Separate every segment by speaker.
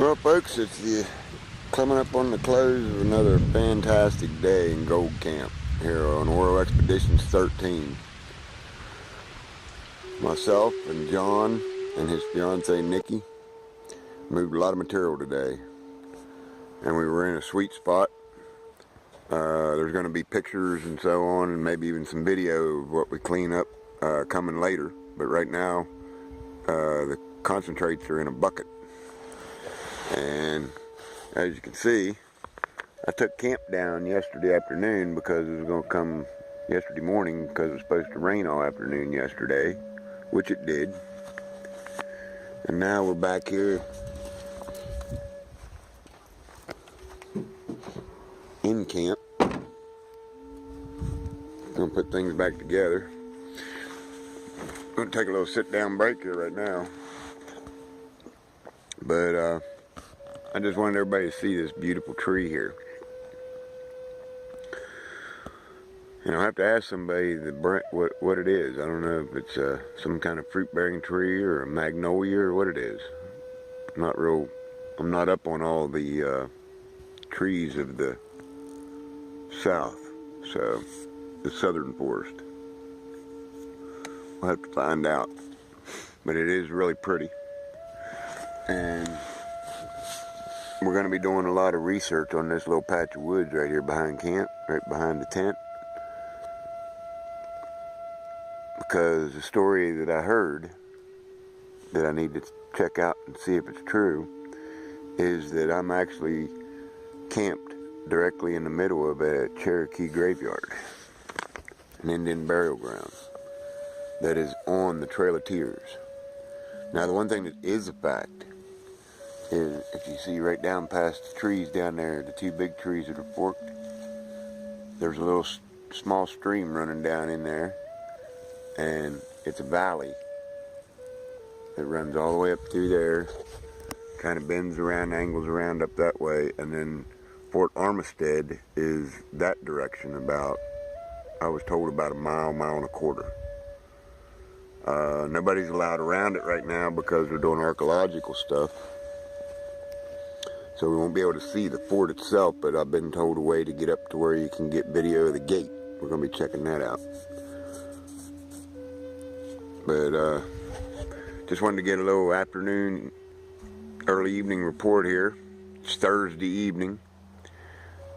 Speaker 1: Well, folks, it's coming up on the close of another fantastic day in Gold Camp here on Oral Expeditions 13. Myself and John and his fiancee Nikki moved a lot of material today, and we were in a sweet spot. There's going to be pictures and so on, and maybe even some video of what we clean up coming later. But right now, the concentrates are in a bucket. And as you can see, I took camp down yesterday afternoon because it was going to come yesterday morning because it was supposed to rain all afternoon yesterday, which it did. And now we're back here in camp. Gonna put things back together. Gonna take a little sit-down break here right now. But I just wanted everybody to see this beautiful tree here. And I'll have to ask somebody what it is. I don't know if it's some kind of fruit-bearing tree or a magnolia or what it is. I'm not up on all the trees of the south, so the southern forest. We'll have to find out. But it is really pretty. And we're going to be doing a lot of research on this little patch of woods right here behind camp, right behind the tent. Because the story that I heard, that I need to check out and see if it's true, is that I'm actually camped directly in the middle of a Cherokee graveyard, an Indian burial ground, that is on the Trail of Tears. Now, the one thing that is a fact is, if you see right down past the trees down there, the two big trees that are forked, there's a little small stream running down in there, and it's a valley that runs all the way up through there, kind of bends around, angles around up that way, and then Fort Armistead is that direction about, I was told, about a mile and a quarter. Nobody's allowed around it right now because they're doing archaeological stuff. So we won't be able to see the fort itself, but I've been told a way to get up to where you can get video of the gate. We're going to be checking that out. But just wanted to get a little afternoon, early evening report here. It's Thursday evening.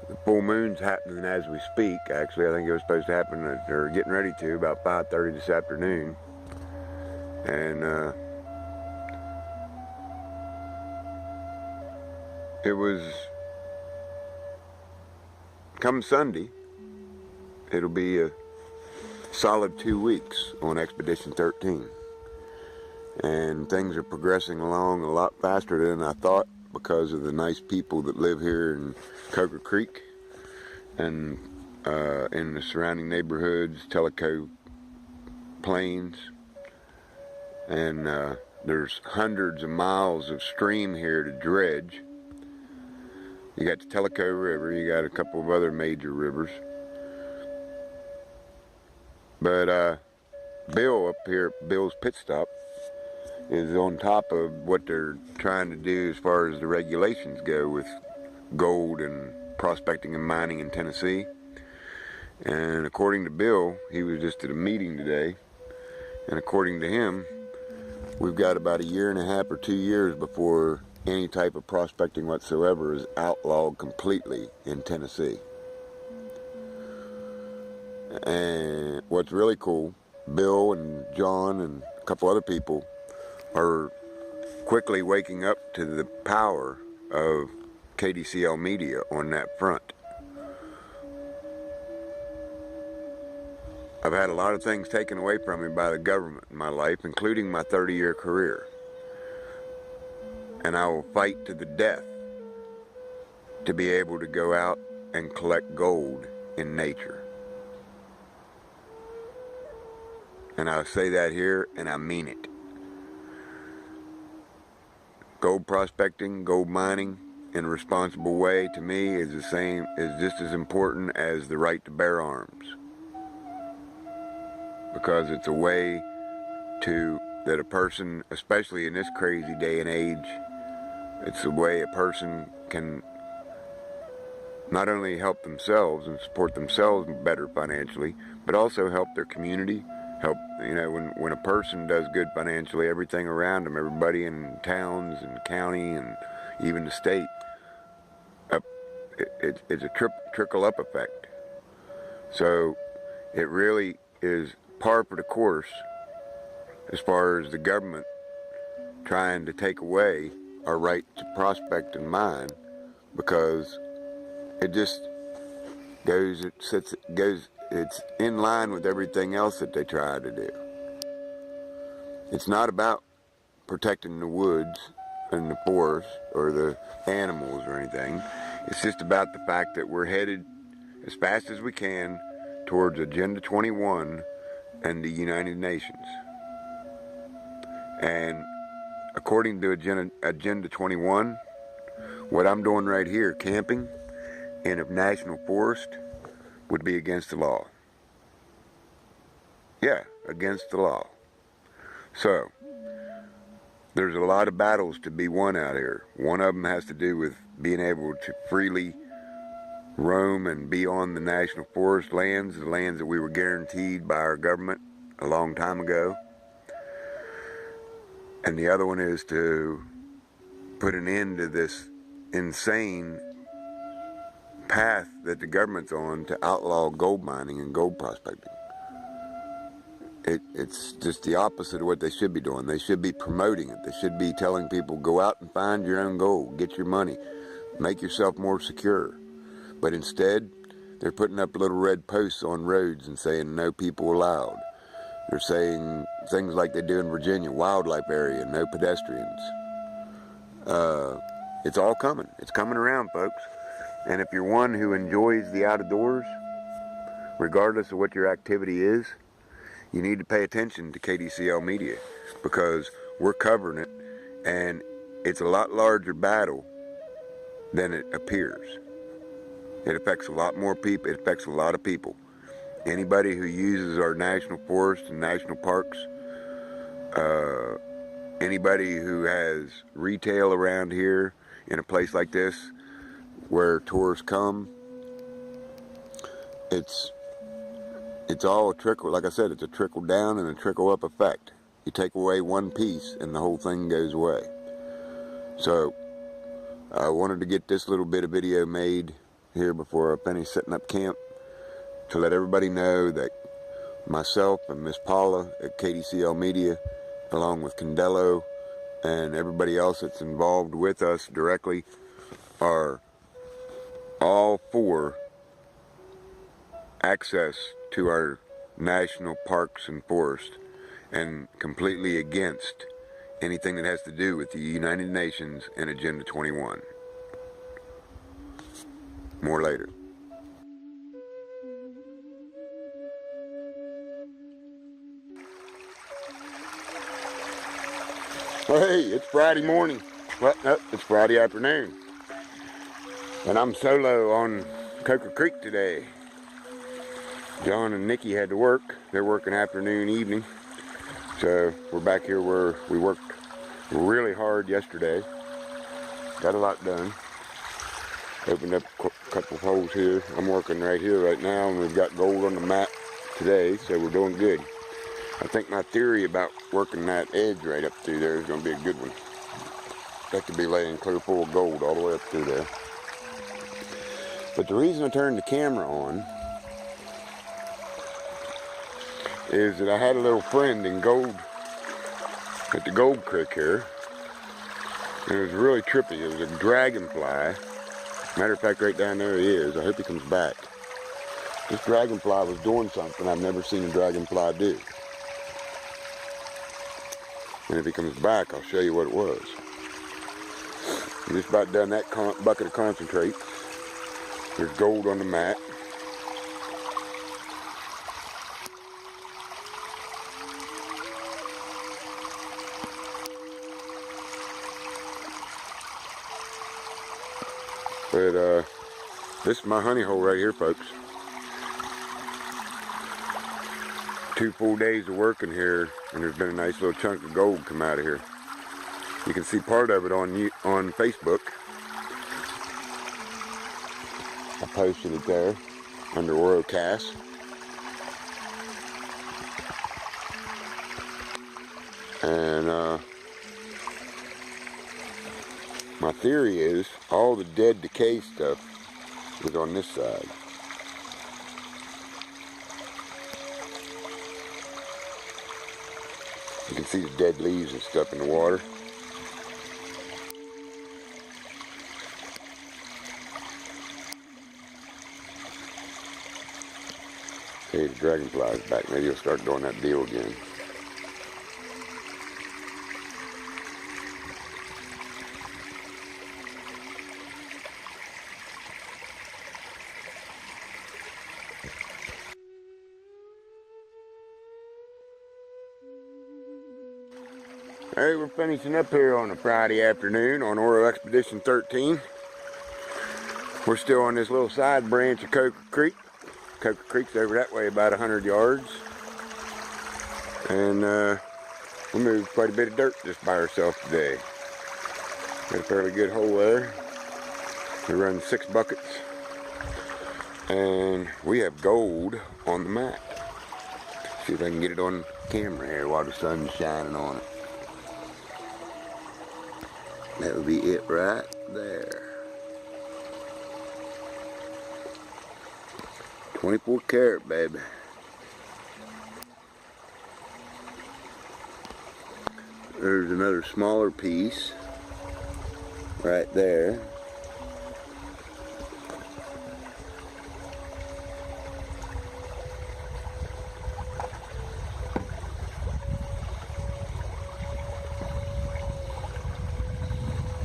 Speaker 1: The full moon's happening as we speak. Actually, I think it was supposed to happen, or getting ready to, about 5:30 this afternoon. And it was, come Sunday, it'll be a solid 2 weeks on Expedition 13. And things are progressing along a lot faster than I thought because of the nice people that live here in Coker Creek and in the surrounding neighborhoods, Tellico Plains. And there's hundreds of miles of stream here to dredge. You got the Tellico River, you got a couple of other major rivers. But Bill up here, Bill's Pit Stop, is on top of what they're trying to do as far as the regulations go with gold and prospecting and mining in Tennessee. And according to Bill, he was just at a meeting today, and according to him, we've got about 1.5 years or 2 years before any type of prospecting whatsoever is outlawed completely in Tennessee. And what's really cool, Bill and John and a couple other people are quickly waking up to the power of KDCL media on that front. I've had a lot of things taken away from me by the government in my life, including my 30-year career. And I will fight to the death to be able to go out and collect gold in nature. And I say that here, and I mean it. Gold prospecting, gold mining in a responsible way, to me, is just as important as the right to bear arms. Because it's a way that a person, especially in this crazy day and age, It's a way a person can not only help themselves and support themselves better financially, but also help their community, help, when a person does good financially, everything around them, everybody in towns and county and even the state, it's a trickle-up effect. So it really is par for the course as far as the government trying to take away our right to prospect and mine, because it just it's in line with everything else that they try to do. It's not about protecting the woods and the forest or the animals or anything. It's just about the fact that we're headed as fast as we can towards Agenda 21 and the United Nations. And according to Agenda 21, what I'm doing right here, camping in a national forest, would be against the law. Yeah, against the law. So, there's a lot of battles to be won out here. One of them has to do with being able to freely roam and be on the national forest lands, the lands that we were guaranteed by our government a long time ago. And the other one is to put an end to this insane path that the government's on to outlaw gold mining and gold prospecting. It's just the opposite of what they should be doing. They should be promoting it. They should be telling people, go out and find your own gold, get your money, make yourself more secure. But instead, they're putting up little red posts on roads and saying no people allowed. They're saying things like they do in Virginia, wildlife area, no pedestrians. It's all coming. It's coming around, folks. And if you're one who enjoys the outdoors, regardless of what your activity is, you need to pay attention to KDCL Media, because we're covering it, and it's a lot larger battle than it appears. It affects a lot more people. It affects a lot of people. Anybody who uses our national forests and national parks, anybody who has retail around here in a place like this where tourists come, it's all a trickle. Like I said, it's a trickle down and a trickle up effect. You take away one piece and the whole thing goes away. So I wanted to get this little bit of video made here before I finish setting up camp, to let everybody know that myself and Miss Paula at KDCL Media, along with Candelo and everybody else that's involved with us directly, are all for access to our national parks and forests, and completely against anything that has to do with the United Nations and Agenda 21. More later. Hey, it's Friday morning. Well, no, it's Friday afternoon. And I'm solo on Coker Creek today. John and Nikki had to work. They're working afternoon, evening. So we're back here where we worked really hard yesterday. Got a lot done. Opened up a couple of holes here. I'm working right here right now, and we've got gold on the mat today, so we're doing good. I think my theory about working that edge right up through there is going to be a good one. That could be laying clear full of gold all the way up through there. But the reason I turned the camera on is that I had a little friend in gold at the Gold Creek here. And it was really trippy. It was a dragonfly. Matter of fact, right down there he is. I hope he comes back. This dragonfly was doing something I've never seen a dragonfly do. And if he comes back, I'll show you what it was. I'm just about done that bucket of concentrate. There's gold on the mat. But this is my honey hole right here, folks. 2 full days of working here, and there's been a nice little chunk of gold come out of here. You can see part of it on Facebook. I posted it there under Orocast. And my theory is all the dead decay stuff is on this side. You can see the dead leaves and stuff in the water. Okay, the dragonfly's back. Maybe he'll start doing that deal again. Hey, we're finishing up here on a Friday afternoon on Oro Expedition 13. We're still on this little side branch of Coker Creek. Coker Creek's over that way about 100 yards. And we moved quite a bit of dirt just by ourselves today. Got a fairly good hole there. We run 6 buckets. And we have gold on the map. See if I can get it on camera here while the sun's shining on it. That would be it right there. 24 karat, baby. There's another smaller piece right there.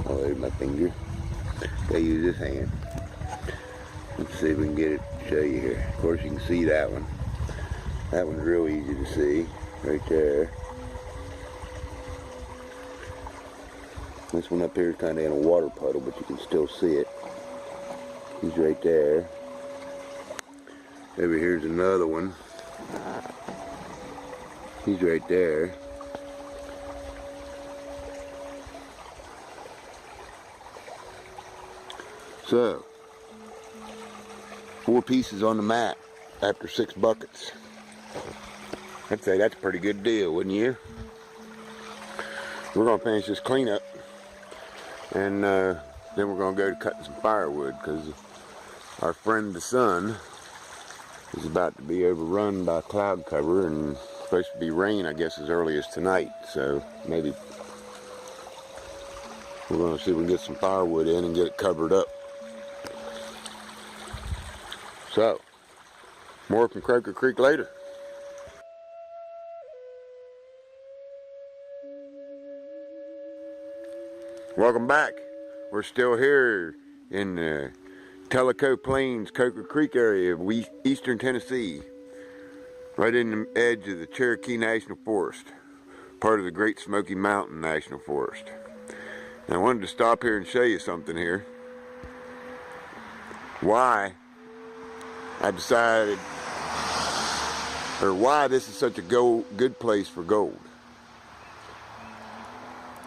Speaker 1: Oh, there's my finger. Gotta use this hand. Let's see if we can get it to show you here. Of course, you can see that one. That one's real easy to see, right there. This one up here is kind of in a water puddle, but you can still see it. He's right there. Over here's another one. He's right there. So, 4 pieces on the map after 6 buckets. I'd say that's a pretty good deal, wouldn't you? We're going to finish this cleanup, and then we're going to go to cutting some firewood, because our friend the sun is about to be overrun by cloud cover, and it's supposed to be rain, I guess, as early as tonight. So maybe we're going to see if we can get some firewood in and get it covered up. So, more from Coker Creek later. Welcome back. We're still here in the Tellico Plains, Coker Creek area of eastern Tennessee, right in the edge of the Cherokee National Forest, part of the Great Smoky Mountain National Forest. And I wanted to stop here and show you something here. Why I decided, or why this is such a good place for gold.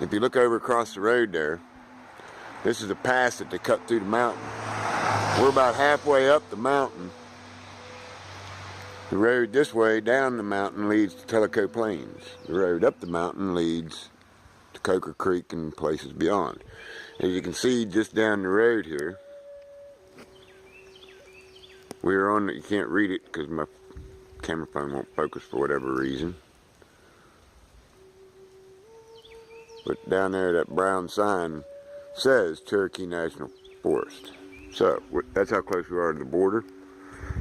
Speaker 1: If you look over across the road there, this is a pass that they cut through the mountain. We're about halfway up the mountain. The road this way down the mountain leads to Tellico Plains. The road up the mountain leads to Coker Creek and places beyond. As you can see just down the road here, we're on, you can't read it because my camera phone won't focus for whatever reason. But down there, that brown sign says Cherokee National Forest. So that's how close we are to the border.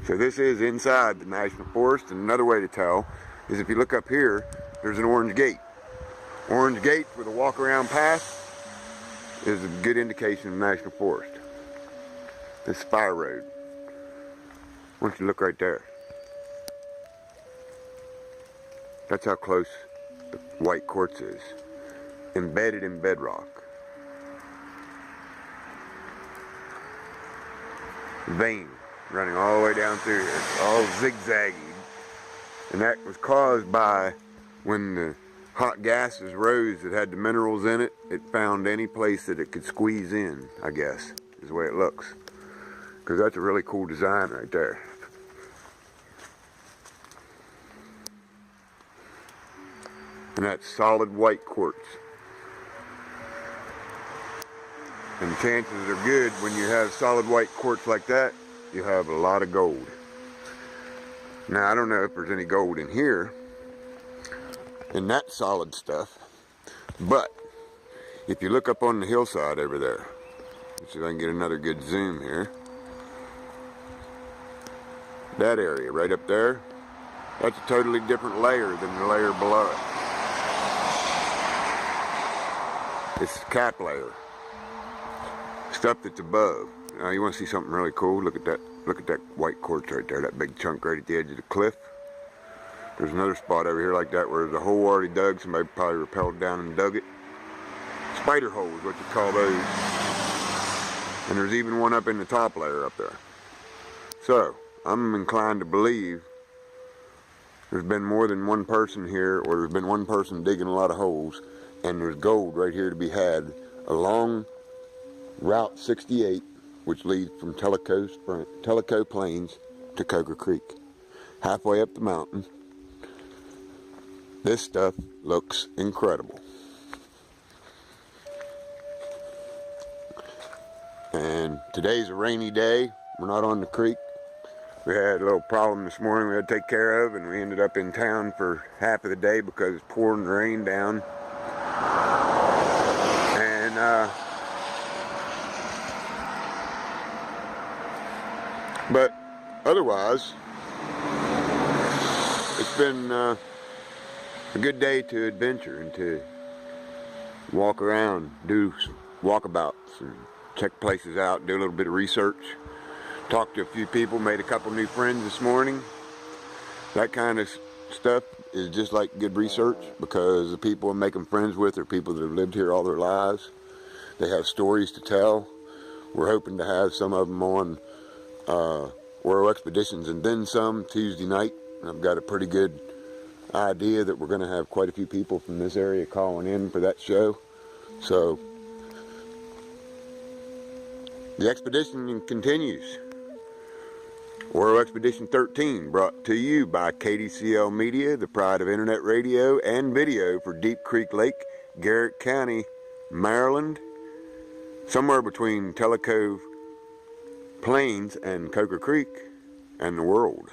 Speaker 1: So this is inside the National Forest, and another way to tell is if you look up here, there's an orange gate. Orange gate with a walk-around path is a good indication of National Forest. This is Fire Road. Why don't you look right there? That's how close the white quartz is, embedded in bedrock. Vein running all the way down through here, all zigzaggy. And that was caused by when the hot gases rose that had the minerals in it, it found any place that it could squeeze in, I guess, is the way it looks. Because that's a really cool design right there. And that's solid white quartz. And chances are good when you have solid white quartz like that, you have a lot of gold. Now I don't know if there's any gold in here, in that solid stuff, but if you look up on the hillside over there, let's see if I can get another good zoom here. That area right up there, that's a totally different layer than the layer below it. It's the cap layer. Stuff that's above. Now you want to see something really cool? Look at that. Look at that white quartz right there. That big chunk right at the edge of the cliff. There's another spot over here like that where there's a hole already dug. Somebody probably rappelled down and dug it. Spider hole is what you call those. And there's even one up in the top layer up there. So I'm inclined to believe there's been more than one person here, or there's been one person digging a lot of holes, and there's gold right here to be had along Route 68, which leads from Tellico Plains to Coker Creek. Halfway up the mountain. This stuff looks incredible. And today's a rainy day. We're not on the creek. We had a little problem this morning we had to take care of, and we ended up in town for half of the day because it's pouring rain down. And but otherwise, it's been a good day to adventure and to walk around, do walkabouts, and check places out, do a little bit of research. Talked to a few people, made a couple new friends this morning. That kind of stuff is just like good research, because the people I'm making friends with are people that have lived here all their lives. They have stories to tell. We're hoping to have some of them on World Expeditions and Then Some Tuesday night. I've got a pretty good idea that we're going to have quite a few people from this area calling in for that show. So the expedition continues. World Expedition 13, brought to you by KDCL Media, the pride of internet radio and video for Deep Creek Lake, Garrett County, Maryland, somewhere between Tellico Plains and Coker Creek, and the world.